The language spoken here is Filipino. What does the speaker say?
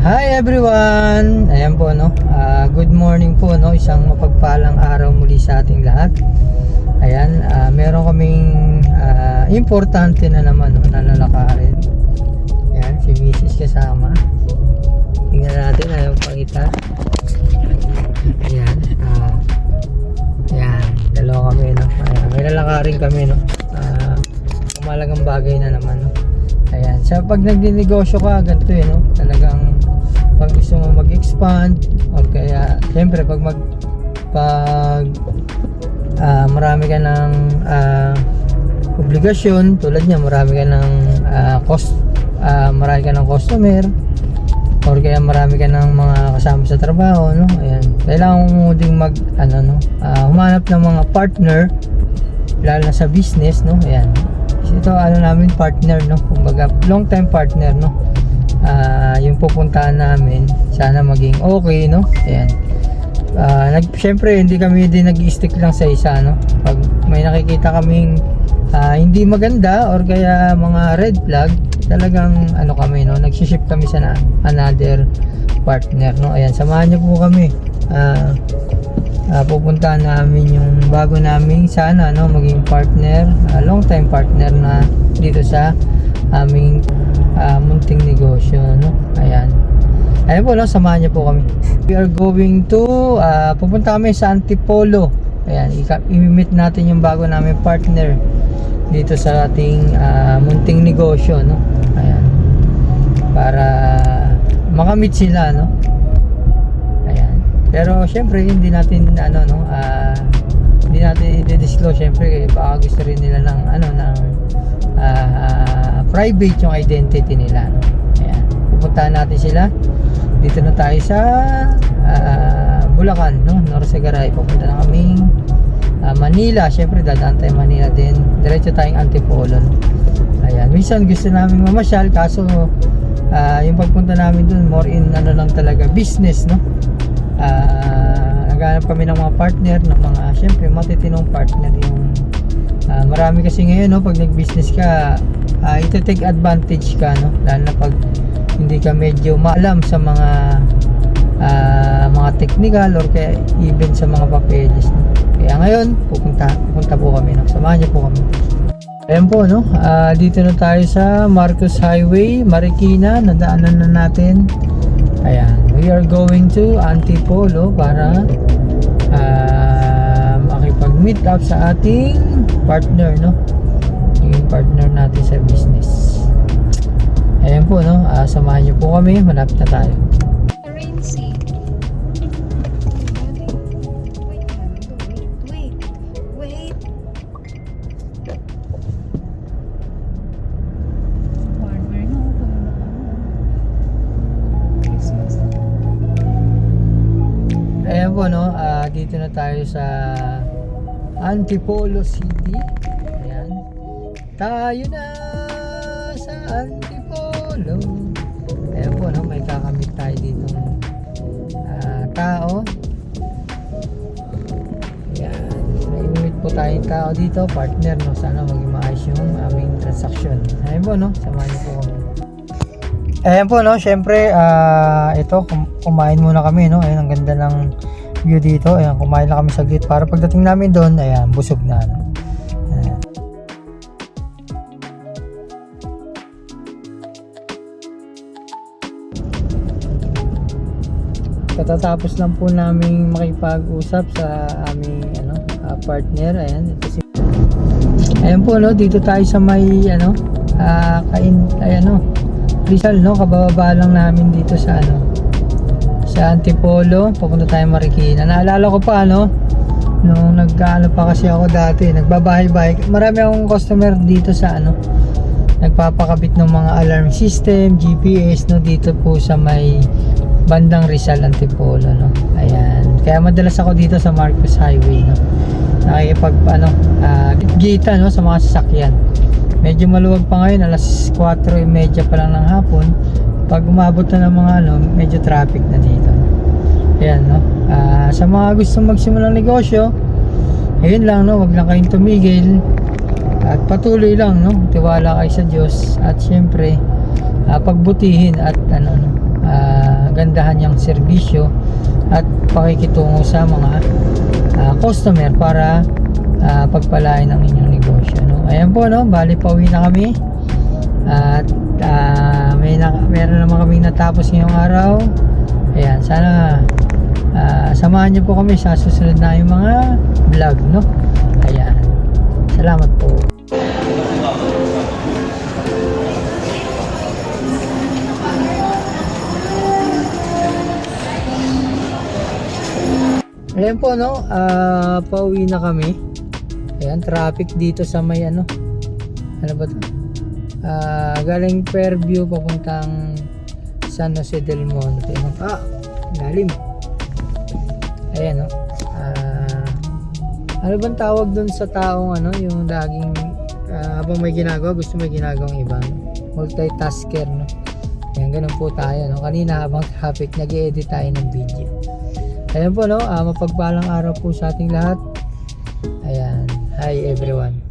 Hi everyone! Ayan po no, good morning po no, isang mapagpalang araw muli sa ating lahat. Ayan, meron kaming importante na naman no, na lalakarin. Ayan, si Mrs. kasama. Tingnan natin, ayaw pakita. Ayan, ayan, dalawa kami no. Ayan, may lalakarin kami no. Malagang bagay na naman no. Ayan, sa pag nagdinegosyo ka, ganito no, talagang pag gusto mo mag-expand o kaya siyempre pag marami ka ng obligasyon, tulad niya marami ka ng marami ka ng customer or kaya marami ka ng mga kasama sa trabaho no, ayan, kailangan mo ding humanap ng mga partner lalo na sa business no. Ayan, ito namin partner no, kumbaga long time partner no. Yung pupuntahan namin sana maging okay no. Ayan, syempre hindi kami din nag-stick lang sa isa no. Pag may nakikita kaming hindi maganda or kaya mga red flag, talagang kami no, nagsiship kami sa another partner no. Ayan, samahan niyo po kami. Pupuntahan namin yung bago naming sana no, maging partner, long time partner na dito sa aming munting negosyo no. Ayan, ayun po no, samahan niyo po kami. We are going to pupunta kami sa Antipolo. Ayan, i-meet natin yung bago namin partner dito sa ating munting negosyo no. Ayan, para makamit sila no. Ayan, pero syempre hindi natin hindi natin i-disclose, syempre baka gusto rin nila ng private yung identity nila no? Ayan, pupuntahan natin sila. Dito na tayo sa Bulacan no, Norsagaray. Pupunta na kaming Manila, syempre dadaan tayo Manila din, diretso tayong Antipolo no? Ayan, minsan gusto namin mamasyal kaso yung pagpunta namin dun more in lang talaga business no. Naghanap kami ng mga partner, ng mga syempre matitinong partner. Yung marami kasi ngayon no, pag nag-business ka, ito take advantage ka no, lalo na pag hindi ka medyo maalam sa mga technical or kaya even sa mga papeles no. Kaya ngayon pupunta po kami no, samahan niyo po kami. Ayan po no, dito na tayo sa Marcos Highway, Marikina, nadaanan na natin. Ayan, we are going to Antipolo para makipag-meet up sa ating partner no, yung partner natin sa business. Ayan po no, samahan niyo po kami, malapit na tayo. Ayan po no, dito na tayo sa Antipolo City. Ayan, tayo na sa Antipolo. Ayan po no, may kakamit tayo dito tao. Ayan, may meet po tayong tao dito, partner no, sana maging maayos yung aming transaction. Ayan po no, samahan niyo po kami. Ayan po no, syempre ito kumain muna kami no. Ayan, ang ganda ng view dito. Ayan, kumain lang kami saglit para pagdating namin doon, ayan, busog na no. Ayan. Katatapos lang po namin makipag-usap sa aming partner. Ayan, ito si ayan po no, dito tayo sa may Rizal no, kabababa lang namin dito sa sa Antipolo, papunta tayo Marikina. Naalala ko pa no, nung pa kasi ako dati, nagbabahay-bahay. Marami akong customer dito sa nagpapakabit ng mga alarm system, GPS no, dito po sa may bandang Rizal, Antipolo no. Ayan, kaya madalas ako dito sa Marcos Highway no, nakikipag gita no sa mga sasakyan. Medyo maluwag pa ngayon, alas 4:30 pa lang ng hapon. Pag umabot na ng mga medyo traffic na dito. Ayan no, sa mga gustong magsimulang negosyo, ayun lang no, wag lang kayong tumigil at patuloy lang no, tiwala kayo sa Diyos at syempre pagbutihin at gandahan niyang serbisyo at pakikitungo sa mga customer para pagpalain ang inyong negosyo, no? Ayan po, no, bali pauwi na kami at meron naman kaming natapos ngayong araw. Ayan, sana samahan niyo po kami sa susunod na yung mga vlog, no? Ayan, salamat po. Ayan po, no, pauwi na kami. Ayan, traffic dito sa may ano ba to? Galing Fairview papuntang San Jose del Monte, no? Lalim. Ayan, no. Ano bang tawag dun sa taong ano, yung laging habang may ginagawa, gusto may ginagawang iba, no? Multitasker, no? Ayan, ganun po tayo, no? Kanina habang traffic, nag-i-edit tayo ng video. Ayan po, no, mapagpalang araw po sa ating lahat. Ayan, hi everyone.